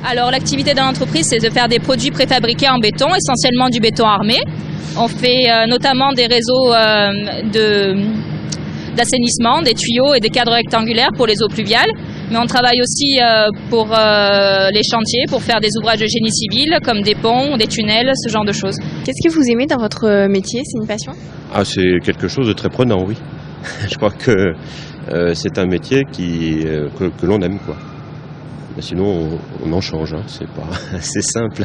Alors l'activité de l'entreprise, c'est de faire des produits préfabriqués en béton, essentiellement du béton armé. On fait notamment des réseaux d'assainissement, des tuyaux et des cadres rectangulaires pour les eaux pluviales. Mais on travaille aussi pour les chantiers, pour faire des ouvrages de génie civil, comme des ponts, des tunnels, ce genre de choses. Qu'est-ce que vous aimez dans votre métier? C'est une passion? Ah, c'est quelque chose de très prenant, oui. Je crois que c'est un métier que l'on aime, quoi. Mais sinon, on en change, hein. C'est pas assez simple.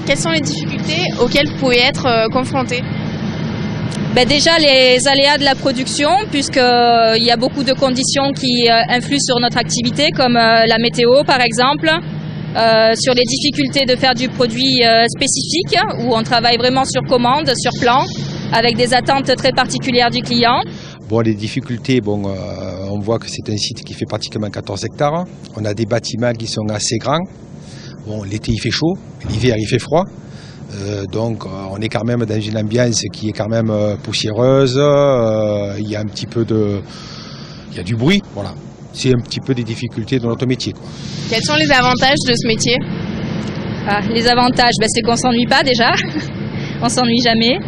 Quelles sont les difficultés auxquelles vous pouvez être confronté? Déjà les aléas de la production, puisqu'il y a beaucoup de conditions qui influent sur notre activité, comme la météo par exemple, sur les difficultés de faire du produit spécifique, où on travaille vraiment sur commande, sur plan, avec des attentes très particulières du client. Bon, les difficultés, on voit que c'est un site qui fait pratiquement 14 hectares. On a des bâtiments qui sont assez grands. Bon, l'été il fait chaud, l'hiver il fait froid. Donc on est quand même dans une ambiance qui est quand même poussiéreuse. Il y a un petit peu il y a du bruit, voilà. C'est un petit peu des difficultés de notre métier, quoi. Quels sont les avantages de ce métier? Les avantages, c'est qu'on s'ennuie pas déjà, on s'ennuie jamais.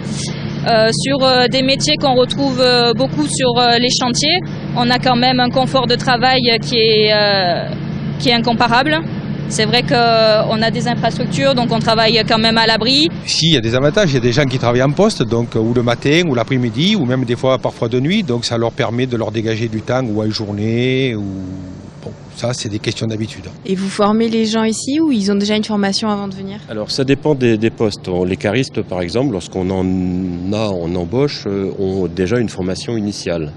Sur des métiers qu'on retrouve beaucoup sur les chantiers, on a quand même un confort de travail qui est incomparable. C'est vrai qu'on a des infrastructures, donc on travaille quand même à l'abri. Si, il y a des avantages, il y a des gens qui travaillent en poste, donc ou le matin, ou l'après-midi, ou même des fois parfois de nuit, donc ça leur permet de leur dégager du temps, ou en journée, ou... Bon, ça c'est des questions d'habitude. Et vous formez les gens ici ou ils ont déjà une formation avant de venir? Alors ça dépend des postes. Les caristes, par exemple, lorsqu'on en embauche, ont déjà une formation initiale.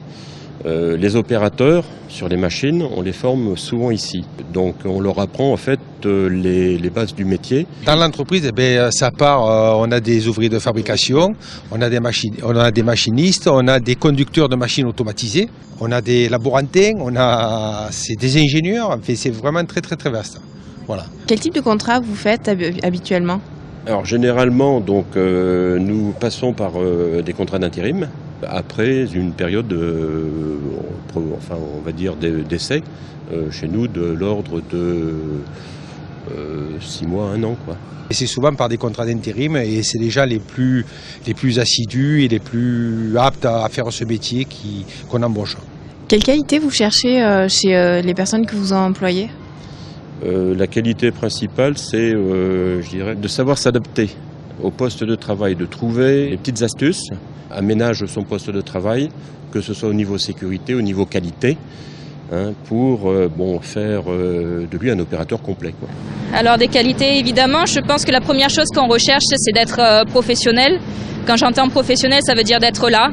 Les opérateurs sur les machines, on les forme souvent ici. Donc on leur apprend en fait les bases du métier. Dans l'entreprise, ça part, on a des ouvriers de fabrication, on a des machinistes, on a des conducteurs de machines automatisées, on a des laborantins, c'est des ingénieurs, enfin, c'est vraiment très très très vaste. Voilà. Quel type de contrat vous faites habituellement? Alors généralement, nous passons par des contrats d'intérim. Après une période, on va dire d'essai, chez nous de l'ordre de 6 mois, 1 an, quoi. Et c'est souvent par des contrats d'intérim et c'est les gens les plus assidus et les plus aptes à faire ce métier qu'on embauche. Quelle qualité vous cherchez chez les personnes que vous employez? La qualité principale, c'est, je dirais, de savoir s'adapter au poste de travail, de trouver les petites astuces, aménage son poste de travail, que ce soit au niveau sécurité, au niveau qualité, pour faire de lui un opérateur complet, quoi. Alors des qualités, évidemment, je pense que la première chose qu'on recherche, c'est d'être professionnel. Quand j'entends professionnel, ça veut dire d'être là,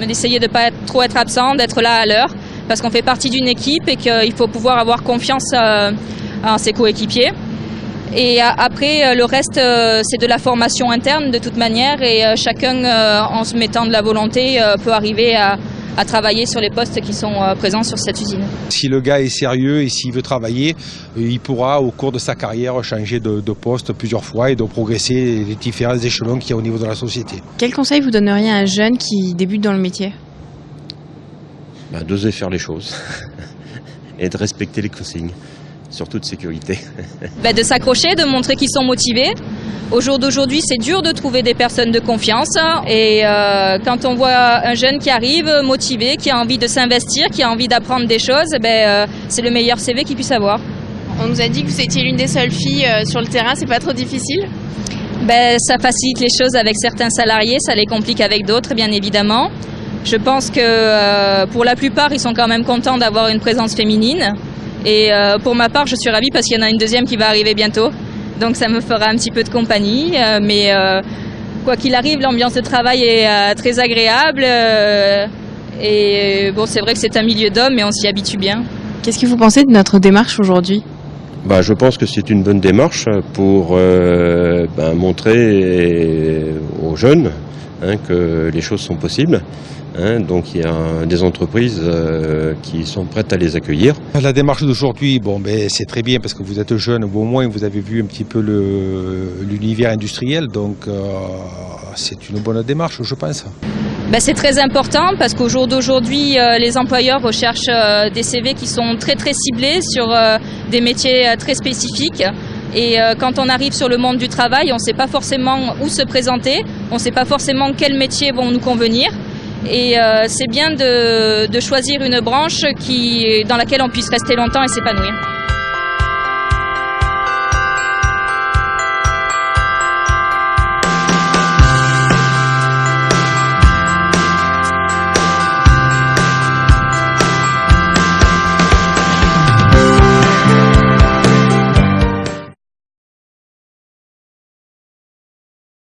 d'essayer de ne pas trop être absent, d'être là à l'heure, parce qu'on fait partie d'une équipe et qu'il faut pouvoir avoir confiance en ses coéquipiers. Et après, le reste, c'est de la formation interne de toute manière et chacun, en se mettant de la volonté, peut arriver à travailler sur les postes qui sont présents sur cette usine. Si le gars est sérieux et s'il veut travailler, il pourra au cours de sa carrière changer de poste plusieurs fois et de progresser les différents échelons qu'il y a au niveau de la société. Quel conseil vous donneriez à un jeune qui débute dans le métier? D'oser faire les choses et de respecter les consignes. Surtout de sécurité. De s'accrocher, de montrer qu'ils sont motivés. Au jour d'aujourd'hui, c'est dur de trouver des personnes de confiance. Et quand on voit un jeune qui arrive, motivé, qui a envie de s'investir, qui a envie d'apprendre des choses, c'est le meilleur CV qu'il puisse avoir. On nous a dit que vous étiez l'une des seules filles sur le terrain, c'est pas trop difficile? Ça facilite les choses avec certains salariés, ça les complique avec d'autres, bien évidemment. Je pense que pour la plupart, ils sont quand même contents d'avoir une présence féminine. Et pour ma part, je suis ravie parce qu'il y en a une deuxième qui va arriver bientôt. Donc ça me fera un petit peu de compagnie. Mais quoi qu'il arrive, l'ambiance de travail est très agréable. Et c'est vrai que c'est un milieu d'hommes, mais on s'y habitue bien. Qu'est-ce que vous pensez de notre démarche aujourd'hui? Je pense que c'est une bonne démarche pour montrer aux jeunes que les choses sont possibles. Donc il y a des entreprises qui sont prêtes à les accueillir. La démarche d'aujourd'hui, c'est très bien parce que vous êtes jeune, au moins vous avez vu un petit peu l'univers industriel, donc c'est une bonne démarche, je pense. C'est très important parce qu'au jour d'aujourd'hui, les employeurs recherchent des CV qui sont très ciblés sur des métiers très spécifiques. Et quand on arrive sur le monde du travail, on ne sait pas forcément où se présenter, on ne sait pas forcément quels métiers vont nous convenir. Et c'est bien de choisir une branche dans laquelle on puisse rester longtemps et s'épanouir.